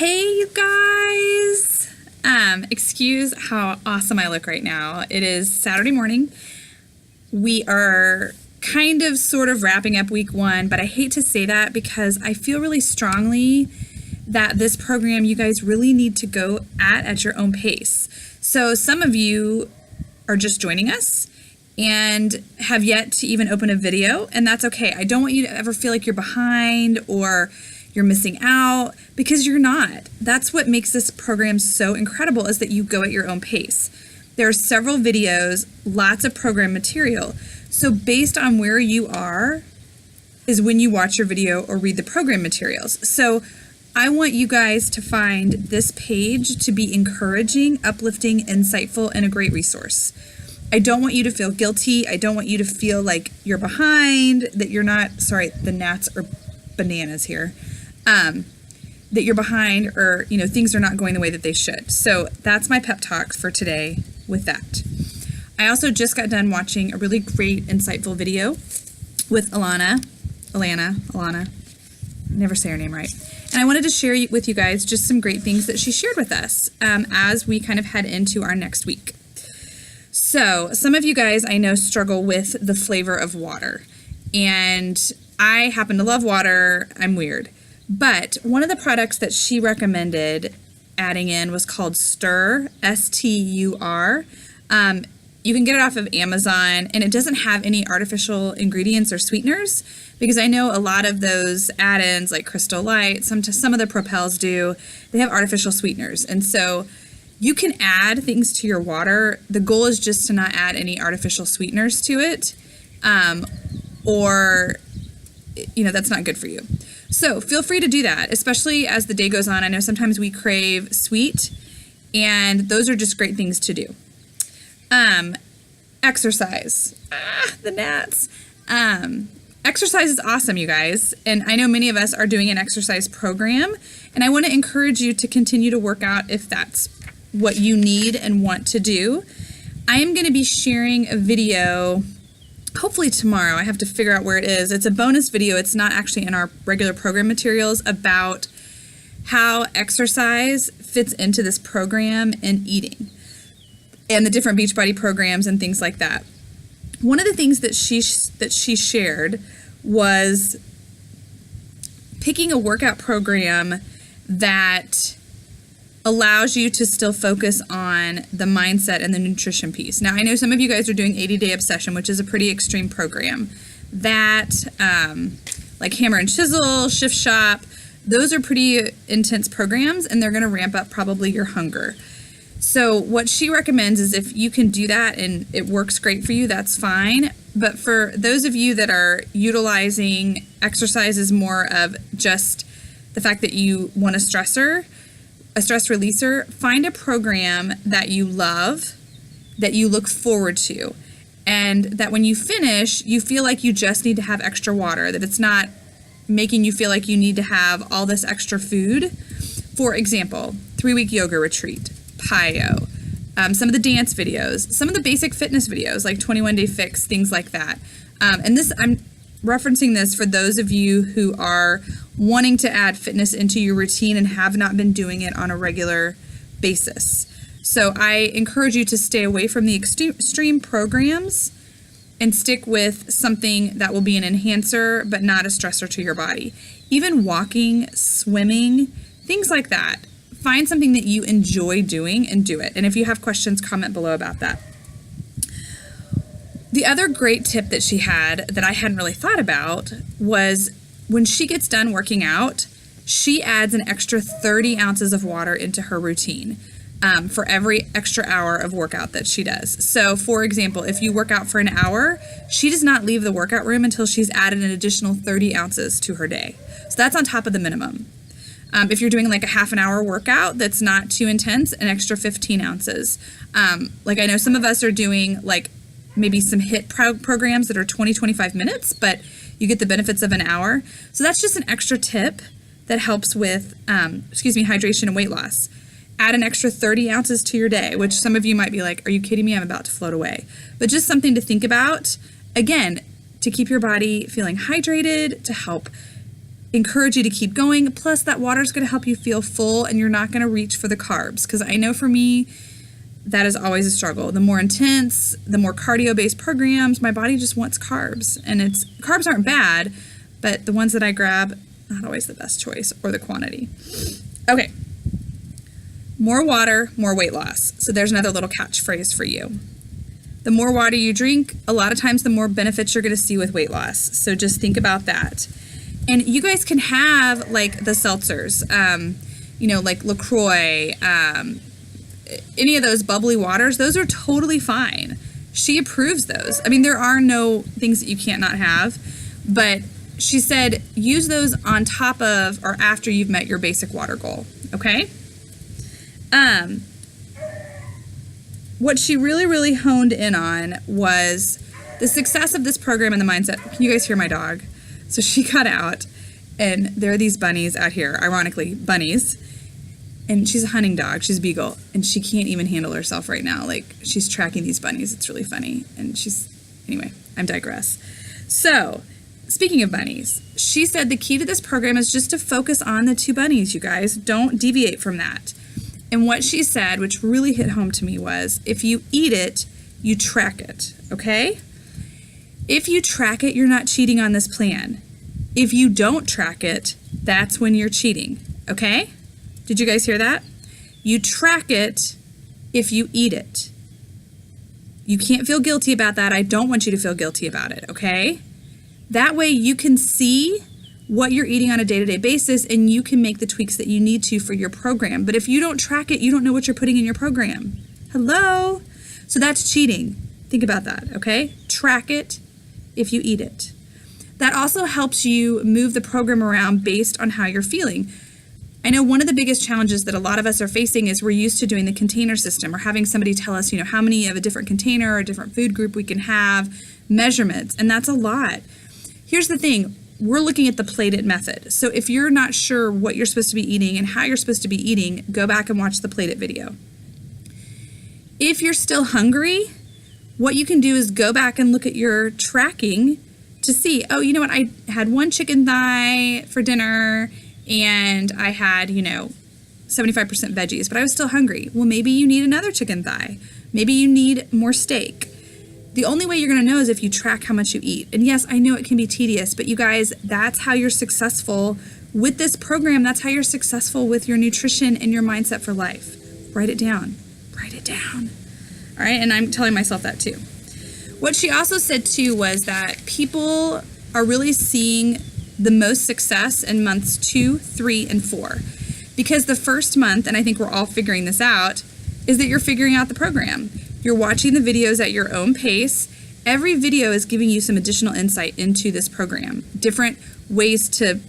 Hey, you guys. Excuse how awesome I look right now. It is Saturday morning. We are kind of sort of wrapping up week 1, but I hate to say that because I feel really strongly that this program you guys really need to go at your own pace. So some of you are just joining us and have yet to even open a video, and that's okay. I don't want you to ever feel like you're behind or you're missing out, because you're not. That's what makes this program so incredible, is that you go at your own pace. There are several videos, lots of program material. So based on where you are is when you watch your video or read the program materials. So I want you guys to find this page to be encouraging, uplifting, insightful, and a great resource. I don't want you to feel guilty. I don't want you to feel like you're behind, that you're not, sorry, the gnats are bananas here. That you're behind, or things are not going the way that they should. So that's my pep talk for today with that. I also just got done watching a really great, insightful video with Alana, never say her name right. And I wanted to share with you guys just some great things that she shared with us as we kind of head into our next week. So some of you guys I know struggle with the flavor of water, and I happen to love water. I'm weird. But one of the products that she recommended adding in was called Stur, S-T-U-R. You can get it off of Amazon, and it doesn't have any artificial ingredients or sweeteners, because I know a lot of those add-ins like Crystal Light, some of the Propels do, they have artificial sweeteners. And so you can add things to your water. The goal is just to not add any artificial sweeteners to it, or that's not good for you. So feel free to do that, especially as the day goes on. I know sometimes we crave sweet, and those are just great things to do. Exercise. The gnats. Exercise is awesome, you guys. And I know many of us are doing an exercise program, and I want to encourage you to continue to work out if that's what you need and want to do. I am going to be sharing a video hopefully tomorrow. I have to figure out where it is. It's a bonus video. It's not actually in our regular program materials, about how exercise fits into this program and eating and the different Beachbody programs and things like that. One of the things that she shared was picking a workout program that allows you to still focus on the mindset and the nutrition piece. Now, I know some of you guys are doing 80-Day Obsession, which is a pretty extreme program. That, like Hammer and Chisel, Shift Shop, those are pretty intense programs, and they're going to ramp up probably your hunger. So what she recommends is, if you can do that and it works great for you, that's fine. But for those of you that are utilizing exercise as more of just the fact that you want a stress releaser, find a program that you love, that you look forward to, and that when you finish, you feel like you just need to have extra water, that it's not making you feel like you need to have all this extra food. For example, 3-week yoga retreat, PIO, some of the dance videos, some of the basic fitness videos like 21 Day Fix, things like that. And this, I'm referencing this for those of you who are wanting to add fitness into your routine and have not been doing it on a regular basis. So I encourage you to stay away from the extreme programs and stick with something that will be an enhancer but not a stressor to your body. Even walking, swimming, things like that. Find something that you enjoy doing and do it. And if you have questions, comment below about that. The other great tip that she had that I hadn't really thought about was, when she gets done working out, she adds an extra 30 ounces of water into her routine for every extra hour of workout that she does. So for example, if you work out for an hour, she does not leave the workout room until she's added an additional 30 ounces to her day. So that's on top of the minimum. If you're doing like a half an hour workout that's not too intense, an extra 15 ounces. Like I know some of us are doing like maybe some HIIT programs that are 20-25 minutes, but you get the benefits of an hour. So that's just an extra tip that helps with, hydration and weight loss. Add an extra 30 ounces to your day, which some of you might be like, are you kidding me? I'm about to float away. But just something to think about, again, to keep your body feeling hydrated, to help encourage you to keep going. Plus, that water is going to help you feel full, and you're not going to reach for the carbs. Because I know for me, that is always a struggle. The more intense, the more cardio-based programs, my body just wants carbs. And carbs aren't bad, but the ones that I grab, not always the best choice, or the quantity. Okay. More water, more weight loss. So there's another little catchphrase for you. The more water you drink, a lot of times the more benefits you're going to see with weight loss. So just think about that. And you guys can have like the seltzers, like LaCroix, any of those bubbly waters. Those are totally fine. She approves those. I mean, there are no things that you can't not have, but she said use those on top of or after you've met your basic water goal. Okay. What she really, really honed in on was the success of this program and the mindset. Can you guys hear my dog? So she got out, and there are these bunnies out here, ironically, bunnies. And she's a hunting dog. She's a beagle, and she can't even handle herself right now. Like, she's tracking these bunnies. It's really funny. And anyway, I digress. So, speaking of bunnies, she said the key to this program is just to focus on the 2 bunnies, you guys. Don't deviate from that. And what she said, which really hit home to me, was if you eat it, you track it, okay? If you track it, you're not cheating on this plan. If you don't track it, that's when you're cheating, okay? Did you guys hear that? You track it if you eat it. You can't feel guilty about that. I don't want you to feel guilty about it, okay? That way you can see what you're eating on a day-to-day basis, and you can make the tweaks that you need to for your program. But if you don't track it, you don't know what you're putting in your program. Hello? So that's cheating. Think about that, okay? Track it if you eat it. That also helps you move the program around based on how you're feeling. I know one of the biggest challenges that a lot of us are facing is we're used to doing the container system or having somebody tell us, how many of a different container or a different food group we can have, measurements, and that's a lot. Here's the thing. We're looking at the plated method. So if you're not sure what you're supposed to be eating and how you're supposed to be eating, go back and watch the plated video. If you're still hungry, what you can do is go back and look at your tracking to see, oh, you know what, I had 1 chicken thigh for dinner and I had, 75% veggies, but I was still hungry. Well, maybe you need another chicken thigh. Maybe you need more steak. The only way you're going to know is if you track how much you eat. And yes, I know it can be tedious, but you guys, that's how you're successful with this program. That's how you're successful with your nutrition and your mindset for life. Write it down. Write it down. All right, and I'm telling myself that too. What she also said too was that people are really seeing the most success in months 2, 3, and 4. Because the first month, and I think we're all figuring this out, is that you're figuring out the program. You're watching the videos at your own pace. Every video is giving you some additional insight into this program. Different ways to,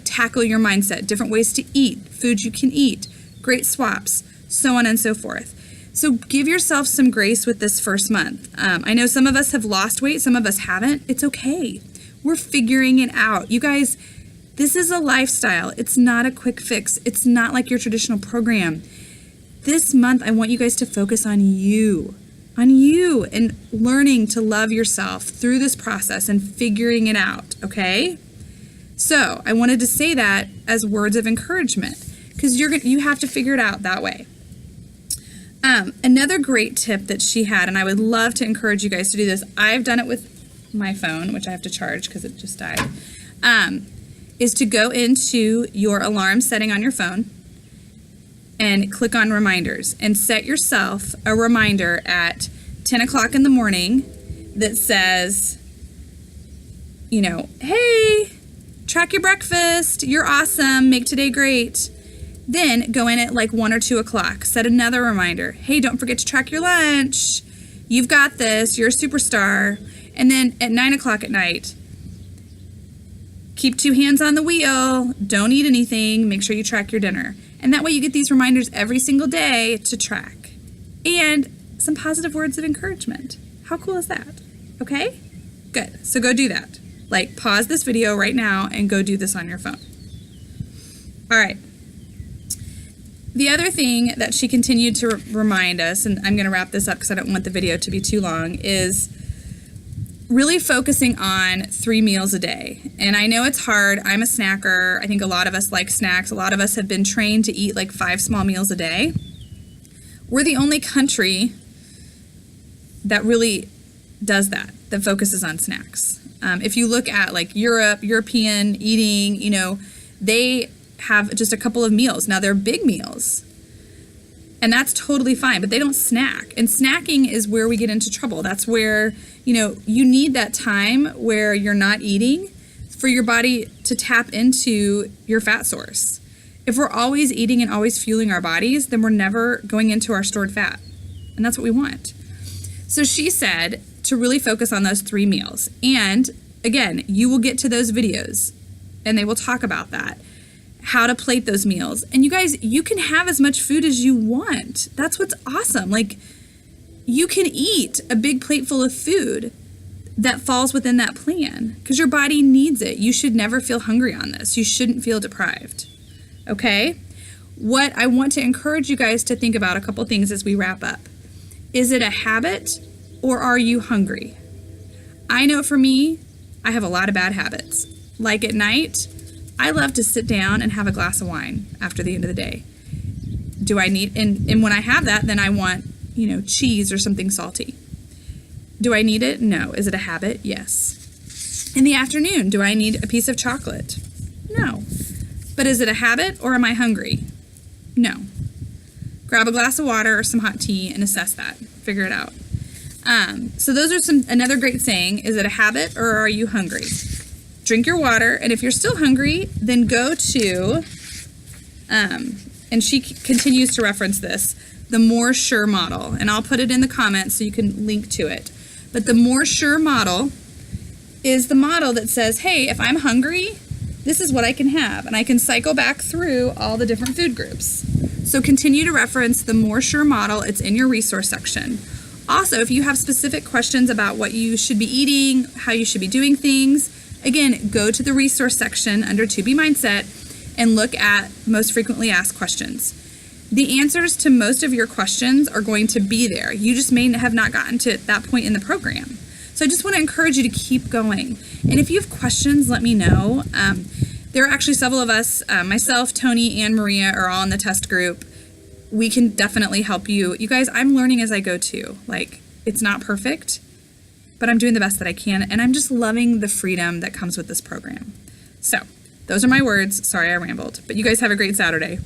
tackle your mindset, different ways to eat, foods you can eat, great swaps, so on and so forth. So give yourself some grace with this first month. I know some of us have lost weight, some of us haven't. It's okay. We're figuring it out. You guys, this is a lifestyle. It's not a quick fix. It's not like your traditional program. This month, I want you guys to focus on you and learning to love yourself through this process and figuring it out, okay? So I wanted to say that as words of encouragement because you have to figure it out that way. Another great tip that she had, and I would love to encourage you guys to do this, I've done it with my phone, which I have to charge because it just died, is to go into your alarm setting on your phone and click on reminders and set yourself a reminder at 10 o'clock in the morning that says, hey, track your breakfast, you're awesome, make today great. Then go in at like 1 or 2 o'clock, set another reminder, hey, don't forget to track your lunch, you've got this, you're a superstar. And then at 9 o'clock at night, keep 2 hands on the wheel, don't eat anything, make sure you track your dinner. And that way you get these reminders every single day to track. And some positive words of encouragement. How cool is that? Okay? Good. So go do that. Like, pause this video right now and go do this on your phone. All right. The other thing that she continued to remind us, and I'm going to wrap this up because I don't want the video to be too long, is really focusing on 3 meals a day. And I know it's hard. I'm a snacker. I think a lot of us like snacks. A lot of us have been trained to eat like 5 small meals a day. We're the only country that really does that focuses on snacks. If you look at like European eating, you know, they have just a couple of meals. Now they're big meals, and that's totally fine, but they don't snack. And snacking is where we get into trouble. That's where, you know, you need that time where you're not eating for your body to tap into your fat source. If we're always eating and always fueling our bodies, then we're never going into our stored fat. And that's what we want. So she said to really focus on those 3 meals. And again, you will get to those videos and they will talk about that, how to plate those meals. And you guys, you can have as much food as you want. That's what's awesome. Like, you can eat a big plate full of food that falls within that plan because your body needs it. You should never feel hungry on this. You shouldn't feel deprived. Okay? What I want to encourage you guys to think about, a couple things as we wrap up. Is it a habit or are you hungry? I know for me, I have a lot of bad habits. Like at night, I love to sit down and have a glass of wine after the end of the day. Do I need, and when I have that, then I want, you know, cheese or something salty. Do I need it? No. Is it a habit? Yes. In the afternoon, do I need a piece of chocolate? No. But is it a habit or am I hungry? No. Grab a glass of water or some hot tea and assess that. Figure it out. So those are another great saying. Is it a habit or are you hungry? Drink your water, and if you're still hungry, then go to, and she continues to reference this, the More Sure model. And I'll put it in the comments so you can link to it. But the More Sure model is the model that says, hey, if I'm hungry, this is what I can have. And I can cycle back through all the different food groups. So continue to reference the More Sure model. It's in your resource section. Also, if you have specific questions about what you should be eating, how you should be doing things, again, go to the resource section under To Be Mindset and look at most frequently asked questions. The answers to most of your questions are going to be there. You just may have not gotten to that point in the program. So I just want to encourage you to keep going. And if you have questions, let me know. There are actually several of us, myself, Tony, and Maria are all in the test group. We can definitely help you. You guys, I'm learning as I go too. Like, it's not perfect, but I'm doing the best that I can. And I'm just loving the freedom that comes with this program. So those are my words. Sorry I rambled, but you guys have a great Saturday.